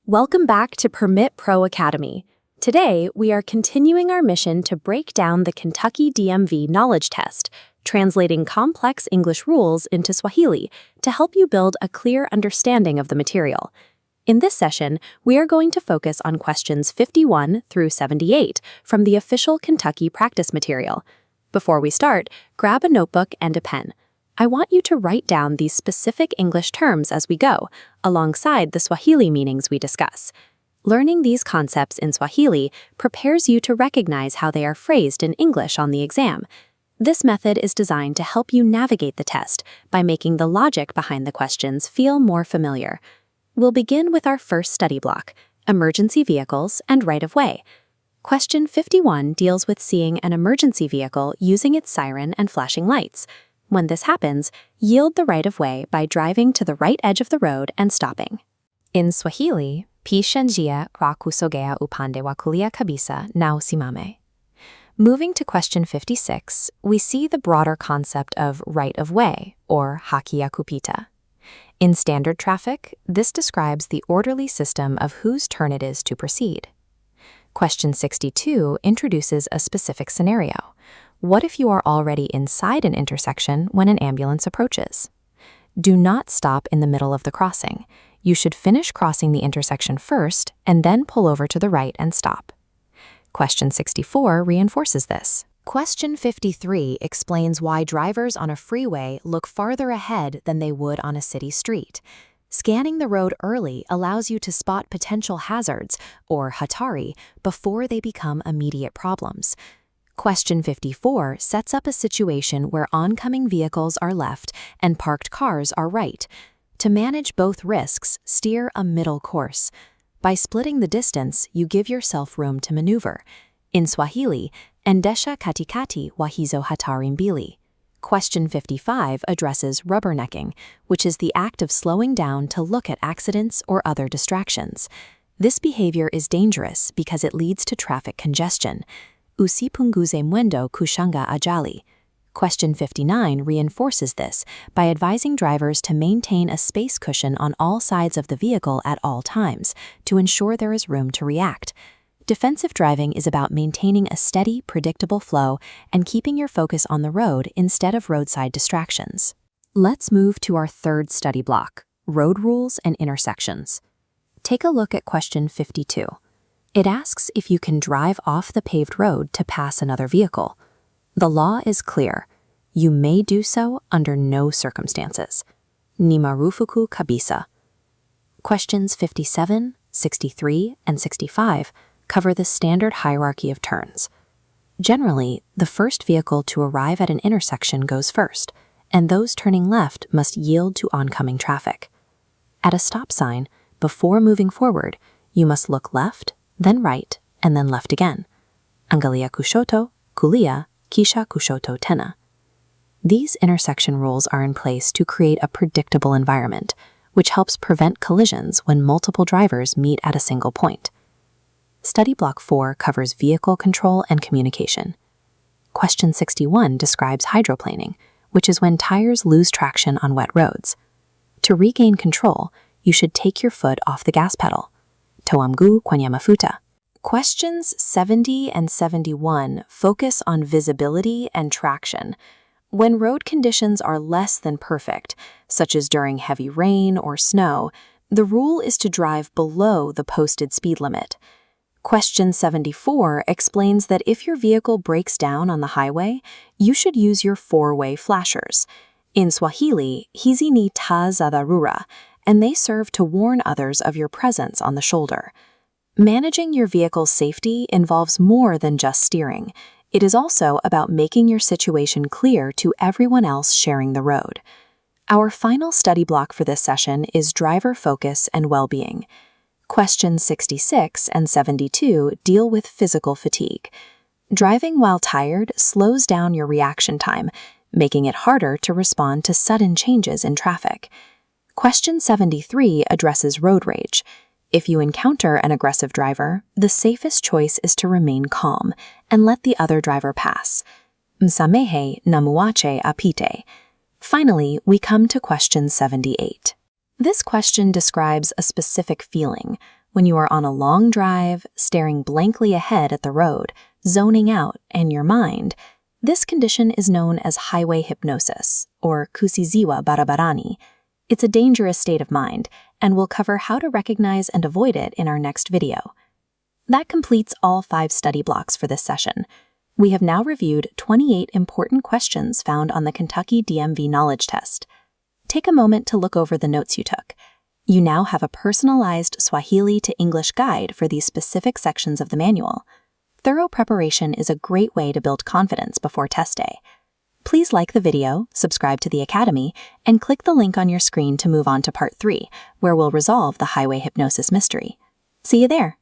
Welcome back to Permit Pro Academy. Today, we are continuing our mission to break down the Kentucky DMV knowledge test, translating complex English rules into Swahili to help you build a clear understanding of the material. In this session, we are going to focus on questions 51 through 78 from the official Kentucky practice material. Before we start, grab a notebook and a pen. I want you to write down these specific English terms as we go, alongside the Swahili meanings we discuss. Learning these concepts in Swahili prepares you to recognize how they are phrased in English on the exam. This method is designed to help you navigate the test by making the logic behind the questions feel more familiar. We'll begin with our first study block, emergency vehicles and right-of-way. Question 51 deals with seeing an emergency vehicle using its siren and flashing lights. When this happens, yield the right-of-way by driving to the right edge of the road and stopping. In Swahili, pisha njia kwa kusogea upande wa kulia kabisa na usimame. Moving to question 56, we see the broader concept of right-of-way, or haki ya kupita. In standard traffic, this describes the orderly system of whose turn it is to proceed. Question 62 introduces a specific scenario. What if you are already inside an intersection when an ambulance approaches? Do not stop in the middle of the crossing. You should finish crossing the intersection first and then pull over to the right and stop. Question 64 reinforces this. Question 53 explains why drivers on a freeway look farther ahead than they would on a city street. Scanning the road early allows you to spot potential hazards, or hatari, before they become immediate problems. Question 54 sets up a situation where oncoming vehicles are left and parked cars are right. To manage both risks, steer a middle course. By splitting the distance, you give yourself room to maneuver. In Swahili, endesha katikati wa hizo hatari mbili. Question 55 addresses rubbernecking, which is the act of slowing down to look at accidents or other distractions. This behavior is dangerous because it leads to traffic congestion. Usipunguze mwendo kushanga ajali. Question 59 reinforces this by advising drivers to maintain a space cushion on all sides of the vehicle at all times to ensure there is room to react. Defensive driving is about maintaining a steady, predictable flow and keeping your focus on the road instead of roadside distractions. Let's move to our third study block, road rules and intersections. Take a look at question 52. It asks if you can drive off the paved road to pass another vehicle. The law is clear. You may do so under no circumstances. Ni marufuku kabisa. Questions 57, 63, and 65 cover the standard hierarchy of turns. Generally, the first vehicle to arrive at an intersection goes first, and those turning left must yield to oncoming traffic. At a stop sign, before moving forward, you must look left, then right, and then left again. Angalia kushoto, kulia, kisha kushoto tena. These intersection rules are in place to create a predictable environment, which helps prevent collisions when multiple drivers meet at a single point. Study Block 4 covers vehicle control and communication. Question 61 describes hydroplaning, which is when tires lose traction on wet roads. To regain control, you should take your foot off the gas pedal. Toamgu kwenye mafuta. Questions 70 and 71 focus on visibility and traction. When road conditions are less than perfect, such as during heavy rain or snow, the rule is to drive below the posted speed limit. Question 74 explains that if your vehicle breaks down on the highway, you should use your four-way flashers. In Swahili, hizi ni taa za dharura, and they serve to warn others of your presence on the shoulder. Managing your vehicle's safety involves more than just steering. It is also about making your situation clear to everyone else sharing the road. Our final study block for this session is driver focus and well-being. Questions 66 and 72 deal with physical fatigue. Driving while tired slows down your reaction time, making it harder to respond to sudden changes in traffic. Question 73 addresses road rage. If you encounter an aggressive driver, the safest choice is to remain calm and let the other driver pass. Msamehe na muache apite. Finally, we come to question 78. This question describes a specific feeling, when you are on a long drive, staring blankly ahead at the road, zoning out, and your mind. This condition is known as HAIWEI hypnosis, or kusiziwa barabarani. It's a dangerous state of mind, and we'll cover how to recognize and avoid it in our next video. That completes all 5 study blocks for this session. We have now reviewed 28 important questions found on the Kentucky DMV Knowledge Test. Take a moment to look over the notes you took. You now have a personalized Swahili to English guide for these specific sections of the manual. Thorough preparation is a great way to build confidence before test day. Please like the video, subscribe to the Academy, and click the link on your screen to move on to Part 3, where we'll resolve the HAIWEI hypnosis mystery. See you there!